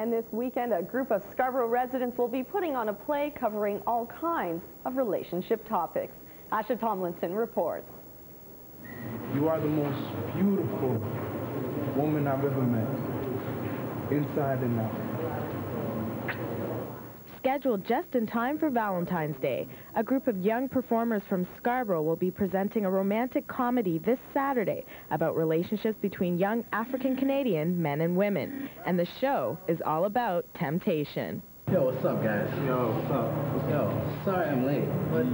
And this weekend, a group of Scarborough residents will be putting on a play covering all kinds of relationship topics. Asha Tomlinson reports. You are the most beautiful woman I've ever met, inside and out. Scheduled just in time for Valentine's Day, a group of young performers from Scarborough will be presenting a romantic comedy this Saturday about relationships between young African-Canadian men and women. And the show is all about temptation. Yo, what's up, guys? Yo, what's up? Yo, sorry I'm late, but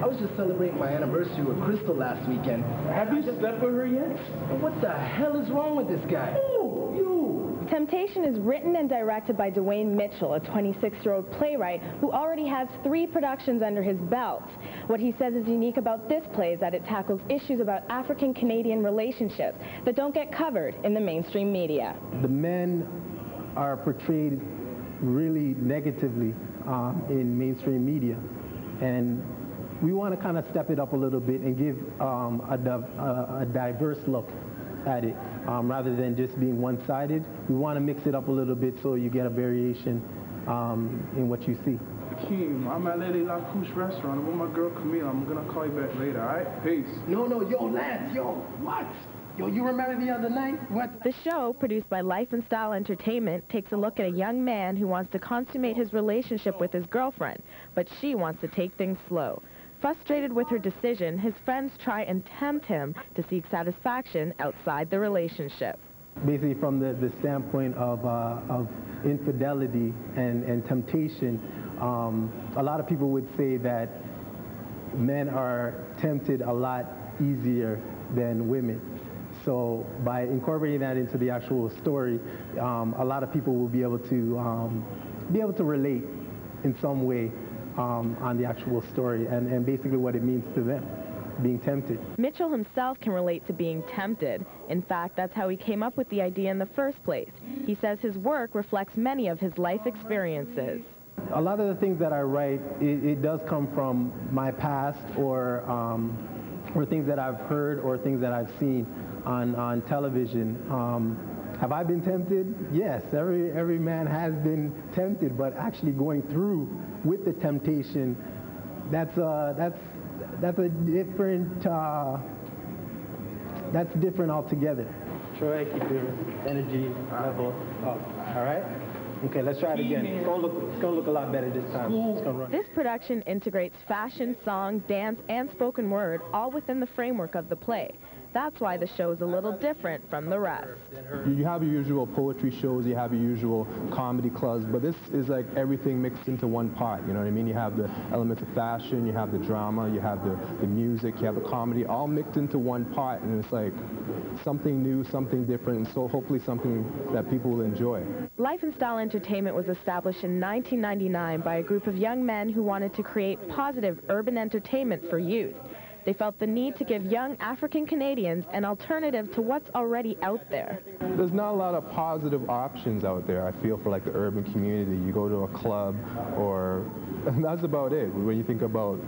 I was just celebrating my anniversary with Crystal last weekend. Have you slept with her yet? What the hell is wrong with this guy? Oh, you! Temptation is written and directed by Dwaine Mitchell, a 26-year-old playwright who already has 3 productions under his belt. What he says is unique about this play is that it tackles issues about African-Canadian relationships that don't get covered in the mainstream media. The men are portrayed really negatively in mainstream media, and we want to kind of step it up a little bit and give a diverse look at it, rather than just being one-sided. We want to mix it up a little bit so you get a variation in what you see. Akeem, I'm at Lady La Couche restaurant. I'm with my girl Camille. I'm gonna call you back later, all right? Peace. No, yo, Lance, yo, what? Yo, you remember the other night? What? The show, produced by Life and Style Entertainment, takes a look at a young man who wants to consummate his relationship with his girlfriend, but she wants to take things slow. Frustrated with her decision, his friends try and tempt him to seek satisfaction outside the relationship. Basically, from the standpoint of infidelity and temptation, a lot of people would say that men are tempted a lot easier than women. So by incorporating that into the actual story, a lot of people will be able to relate in some way on the actual story and basically what it means to them, being tempted. Mitchell himself can relate to being tempted. In fact, that's how he came up with the idea in the first place. He says his work reflects many of his life experiences. A lot of the things that I write, it does come from my past or things that I've heard or things that I've seen on television. Have I been tempted? Yes, every man has been tempted, but actually going through with the temptation, that's a different, that's different altogether. Troy, keep your energy level up, all right? Okay, let's try it again. It's gonna look a lot better this time. This production integrates fashion, song, dance, and spoken word, all within the framework of the play. That's why the show is a little different from the rest. You have your usual poetry shows, you have your usual comedy clubs, but this is like everything mixed into one pot, you know what I mean? You have the elements of fashion, you have the drama, you have the music, you have the comedy, all mixed into one pot, and it's like something new, something different, and so hopefully something that people will enjoy. Life and Style Entertainment was established in 1999 by a group of young men who wanted to create positive urban entertainment for youth. They felt the need to give young African Canadians an alternative to what's already out there. There's not a lot of positive options out there, I feel, for like the urban community. You go to a club or that's about it when you think about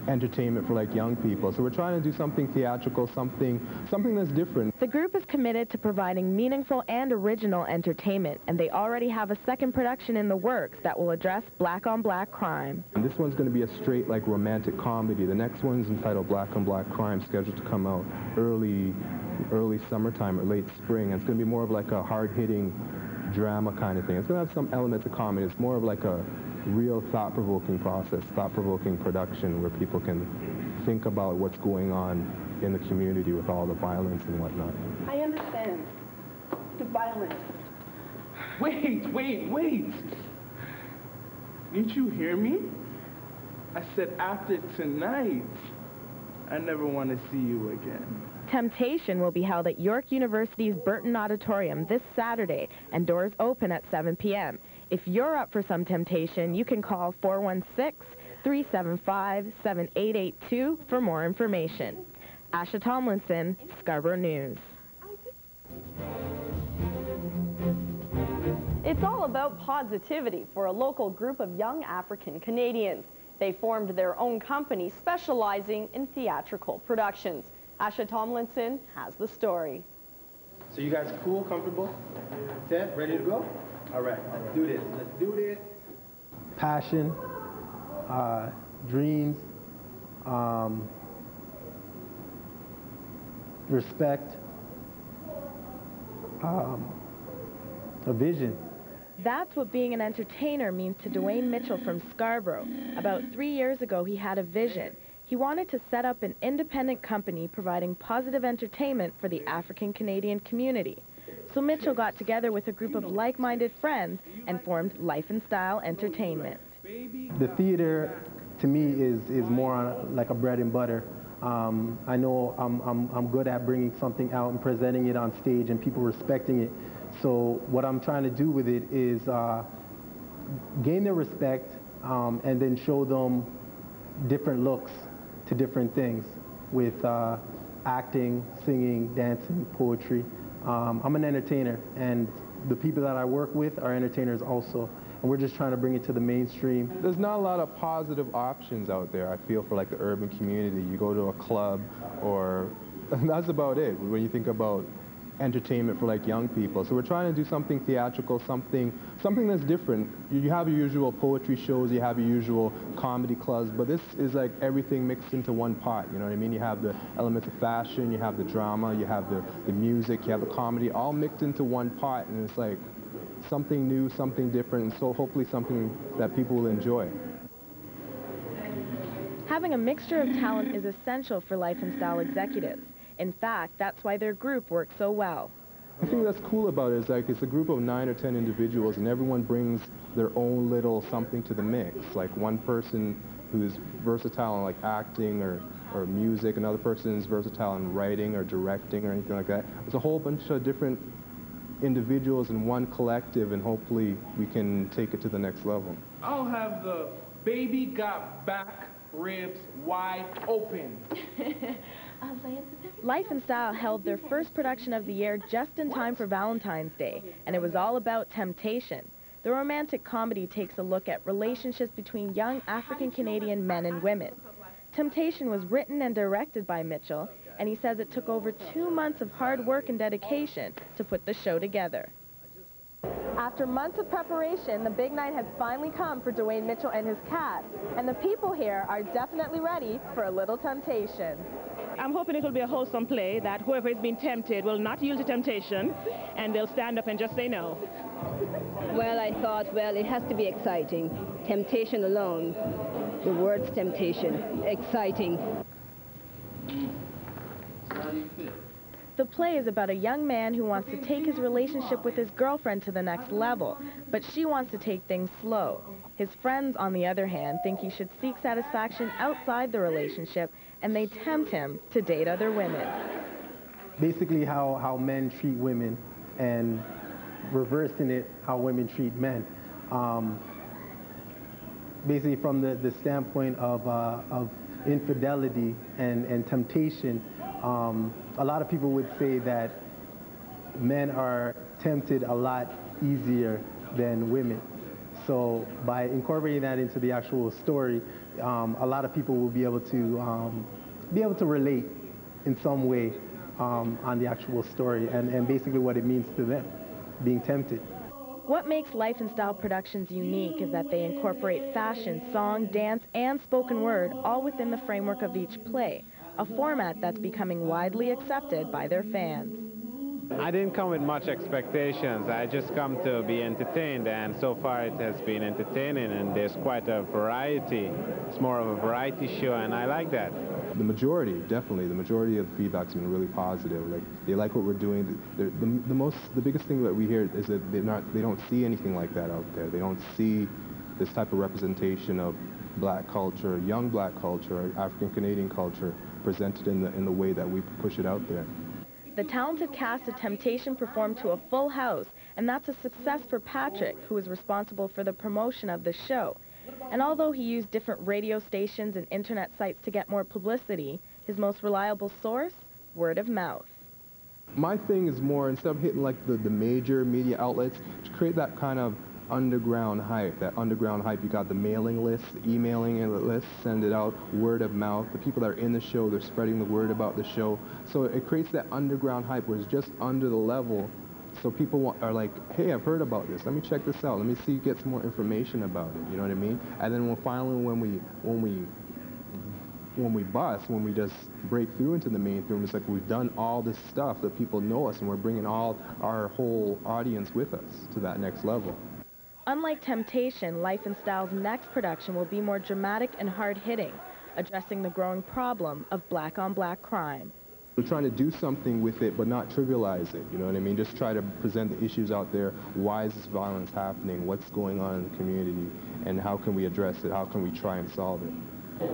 entertainment for like young people. So we're trying to do something theatrical, something that's different. The group is committed to providing meaningful and original entertainment, and they already have a second production in the works that will address black-on-black crime. And this one's going to be a straight like romantic comedy. The next one's entitled Black-on-Black Crime, scheduled to come out early summertime or late spring. And it's going to be more of like a hard-hitting drama kind of thing. It's going to have some elements of comedy. It's more of like a real thought-provoking process, thought-provoking production where people can think about what's going on in the community with all the violence and whatnot. I understand. The violence. Wait. Didn't you hear me? I said after tonight, I never want to see you again. Temptation will be held at York University's Burton Auditorium this Saturday, and doors open at 7 p.m. If you're up for some temptation, you can call 416-375-7882 for more information. Asha Tomlinson, Scarborough News. It's all about positivity for a local group of young African Canadians. They formed their own company specializing in theatrical productions. Asha Tomlinson has the story. So you guys cool, comfortable, set, ready to go? All right, let's do this. Let's do this. Passion, dreams, respect, a vision. That's what being an entertainer means to Dwaine Mitchell from Scarborough. About 3 years ago, he had a vision. He wanted to set up an independent company providing positive entertainment for the African Canadian community. So Mitchell got together with a group of like-minded friends and formed Life and Style Entertainment. The theater, to me, is more on like a bread and butter. I know I'm good at bringing something out and presenting it on stage and people respecting it. So what I'm trying to do with it is gain their respect and then show them different looks to different things with acting, singing, dancing, poetry. I'm an entertainer, and the people that I work with are entertainers also. And we're just trying to bring it to the mainstream. There's not a lot of positive options out there, I feel, for like the urban community. You go to a club or that's about it when you think about entertainment for like young people. So we're trying to do something theatrical, something that's different. You have your usual poetry shows, you have your usual comedy clubs, but this is like everything mixed into one pot, you know what I mean? You have the elements of fashion, you have the drama, you have the music, you have the comedy, all mixed into one pot, and it's like something new, something different, and so hopefully something that people will enjoy. Having a mixture of talent is essential for Life and Style executives. In fact, that's why their group works so well. I think that's cool about it is like it's a group of 9 or 10 individuals, and everyone brings their own little something to the mix. Like one person who's versatile in like acting or music, another person is versatile in writing or directing or anything like that. There's a whole bunch of different individuals in one collective, and hopefully we can take it to the next level. I'll have the baby got back ribs wide open. Life and Style held their first production of the year just in time for Valentine's Day, and it was all about temptation. The romantic comedy takes a look at relationships between young African Canadian men and women. Temptation was written and directed by Mitchell, and he says it took over 2 months of hard work and dedication to put the show together. After months of preparation, the big night has finally come for Dwaine Mitchell and his cast, and the people here are definitely ready for a little temptation. I'm hoping it will be a wholesome play that whoever is being tempted will not yield to temptation, and they'll stand up and just say no. Well, I thought, well, it has to be exciting. Temptation alone. The word's temptation. Exciting. The play is about a young man who wants to take his relationship with his girlfriend to the next level, but she wants to take things slow. His friends, on the other hand, think he should seek satisfaction outside the relationship, and they tempt him to date other women. Basically how men treat women, and reversing it, how women treat men. Basically from the standpoint of infidelity and temptation, a lot of people would say that men are tempted a lot easier than women. So by incorporating that into the actual story, a lot of people will be able to relate in some way on the actual story and basically what it means to them, being tempted. What makes Life and Style Productions unique is that they incorporate fashion, song, dance, and spoken word all within the framework of each play, a format that's becoming widely accepted by their fans. I didn't come with much expectations. I just come to be entertained, and so far it has been entertaining, and there's quite a variety. It's more of a variety show, and I like that. The majority, definitely, the majority of the feedback's been really positive. Like, they like what we're doing. The biggest thing that we hear is that they don't see anything like that out there. They don't see this type of representation of black culture, young black culture, African Canadian culture presented in the way that we push it out there. The talented cast of Temptation performed to a full house, and that's a success for Patrick, who is responsible for the promotion of the show. And although he used different radio stations and internet sites to get more publicity, his most reliable source, word of mouth. My thing is more, instead of hitting like the major media outlets, to create that kind of underground hype. That underground hype, you got the mailing list, the emailing list, send it out, word of mouth. The people that are in the show, they're spreading the word about the show. So it creates that underground hype where it's just under the level so people are like, hey, I've heard about this. Let me check this out. Let me see, get some more information about it. You know what I mean? And then when we bust, when we just break through into the mainstream, it's like we've done all this stuff that people know us, and we're bringing all our whole audience with us to that next level. Unlike Temptation, Life and Style's next production will be more dramatic and hard-hitting, addressing the growing problem of black-on-black crime. We're trying to do something with it, but not trivialize it, you know what I mean? Just try to present the issues out there. Why is this violence happening? What's going on in the community? And how can we address it? How can we try and solve it?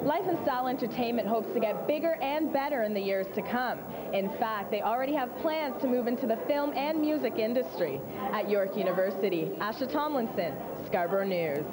Life and Style Entertainment hopes to get bigger and better in the years to come. In fact, they already have plans to move into the film and music industry. At York University, Asha Tomlinson, Scarborough News.